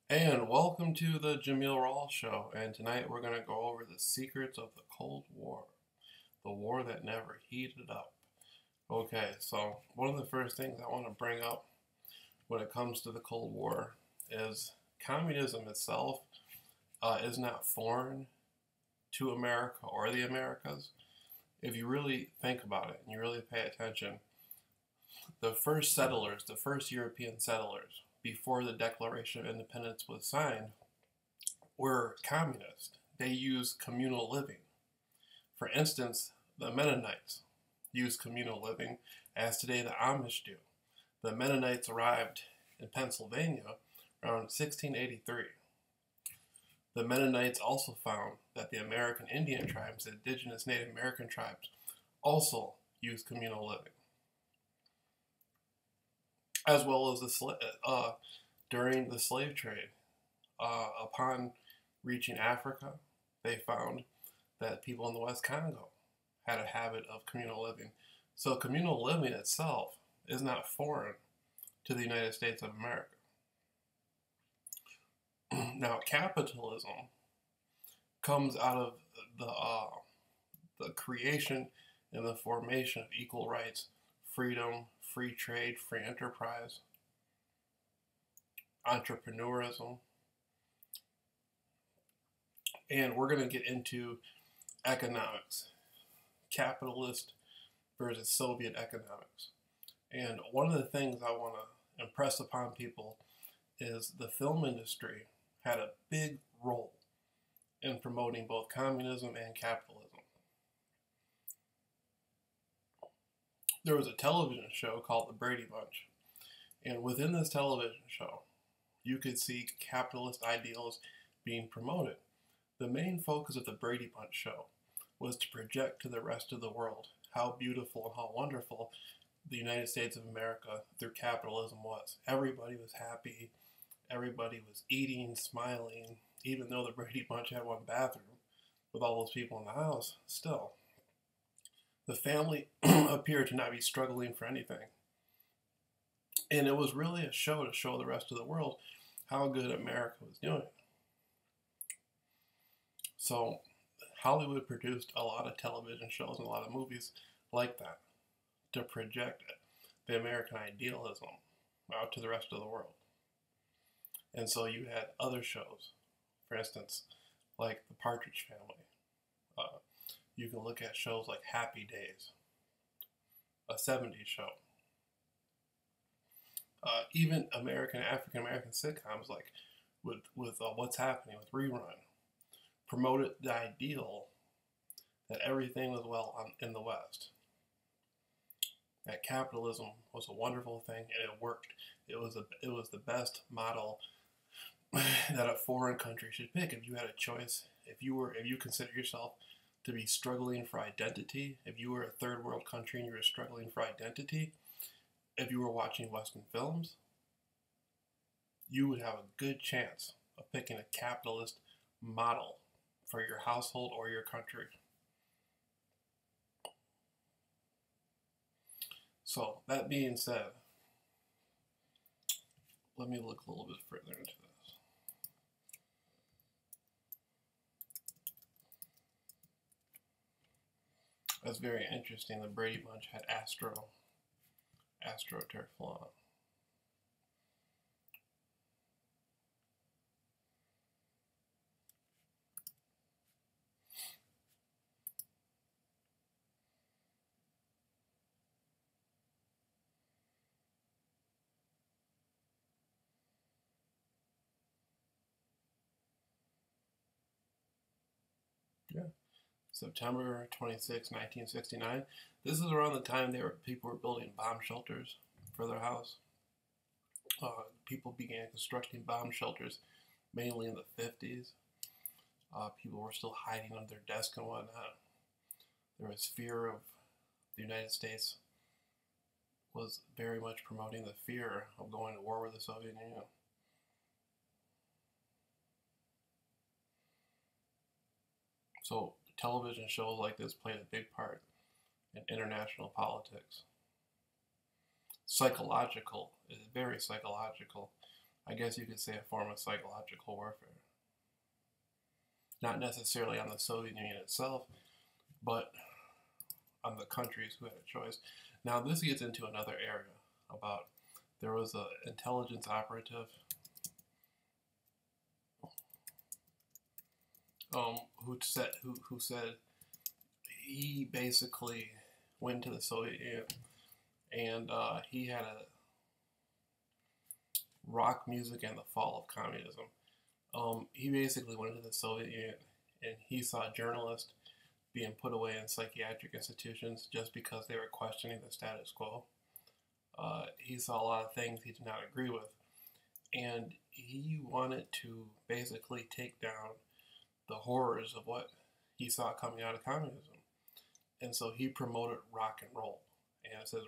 And welcome to the JAMEEL RAWLS show. And tonight we're going to go over the secrets of the Cold War, the war that never heated up. Okay, so one of the first things I want to bring up when it comes to the Cold War is communism itself is not foreign to America or the Americas. If you really think about it and you really pay attention, the first settlers, the first European settlers, before the Declaration of Independence was signed, were communist. They used communal living. For instance, the Mennonites used communal living, as today the Amish do. The Mennonites arrived in Pennsylvania around 1683. The Mennonites also found that the American Indian tribes, the indigenous Native American tribes, also used communal living, as well as during the slave trade. Upon reaching Africa, they found that people in the West Congo had a habit of communal living. So communal living itself is not foreign to the United States of America. Now, capitalism comes out of the creation and the formation of equal rights, freedom, free trade, free enterprise, entrepreneurism, and we're going to get into economics, capitalist versus Soviet economics. And one of the things I want to impress upon people is the film industry had a big role in promoting both communism and capitalism. There was a television show called The Brady Bunch, and within this television show, you could see capitalist ideals being promoted. The main focus of the Brady Bunch show was to project to the rest of the world how beautiful and how wonderful the United States of America through capitalism was. Everybody was happy. Everybody was eating, smiling, even though the Brady Bunch had one bathroom with all those people in the house. Still, the family appeared to not be struggling for anything. And it was really a show to show the rest of the world how good America was doing. So Hollywood produced a lot of television shows and a lot of movies like that to project the American idealism out to the rest of the world. And so you had other shows, for instance, like The Partridge Family. You can look at shows like Happy Days, a 70s show. Even African American sitcoms like with What's Happening with Rerun promoted the ideal that everything was well in the West. That capitalism was a wonderful thing and it worked. It was the best model that a foreign country should pick. If you had a choice, if you consider yourself to be struggling for identity, if you were a third world country and you were struggling for identity, if you were watching Western films, you would have a good chance of picking a capitalist model for your household or your country. So, that being said, let me look a little bit further into this. That's very interesting. The Brady Bunch had AstroTurf. Yeah. September 26, 1969. This is around the time people were building bomb shelters for their house. People began constructing bomb shelters mainly in the 50s. People were still hiding under their desks and whatnot. There was fear of the United States was very much promoting the fear of going to war with the Soviet Union. So television shows like this played a big part in international politics. Psychological, is very psychological. I guess you could say, a form of psychological warfare. Not necessarily on the Soviet Union itself, but on the countries who had a choice. Now, this gets into another area about there was an intelligence operative who said he basically went to the Soviet Union and he had a rock music and the fall of communism. He basically went to the Soviet Union and he saw journalists being put away in psychiatric institutions just because they were questioning the status quo. He saw a lot of things he did not agree with, and he wanted to basically take down the horrors of what he saw coming out of communism. And so he promoted rock and roll. And it says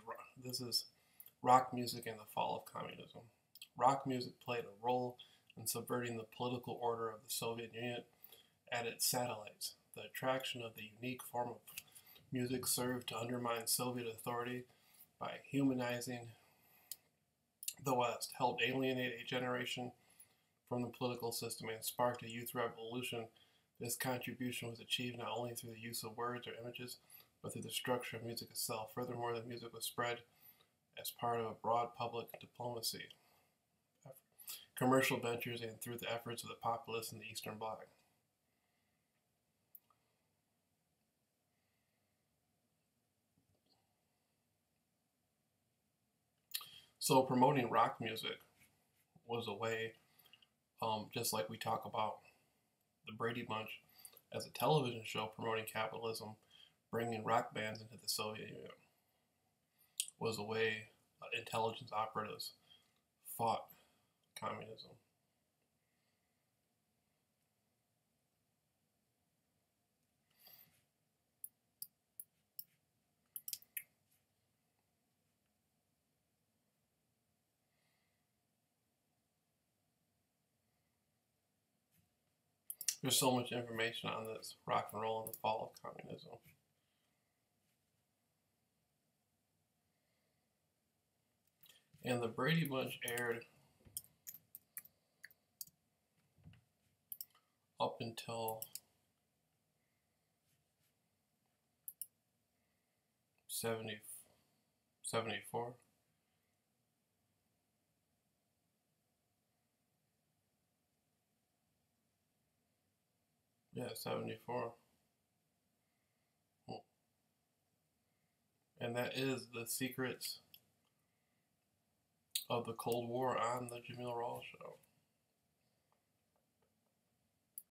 this is rock music and the fall of communism. Rock music played a role in subverting the political order of the Soviet Union at its satellites. The attraction of the unique form of music served to undermine Soviet authority by humanizing the West, helped alienate a generation from the political system, and sparked a youth revolution. This contribution was achieved not only through the use of words or images, but through the structure of music itself. Furthermore, the music was spread as part of a broad public diplomacy, commercial ventures, and through the efforts of the populace in the Eastern Bloc. So promoting rock music was a way, just like we talk about the Brady Bunch as a television show promoting capitalism, bringing rock bands into the Soviet Union was a way intelligence operatives fought communism. There's so much information on this rock and roll and the fall of communism. And the Brady Bunch aired up until 74. Yeah, 74. And that is the secrets of the Cold War on the JAMEEL RAWLS show.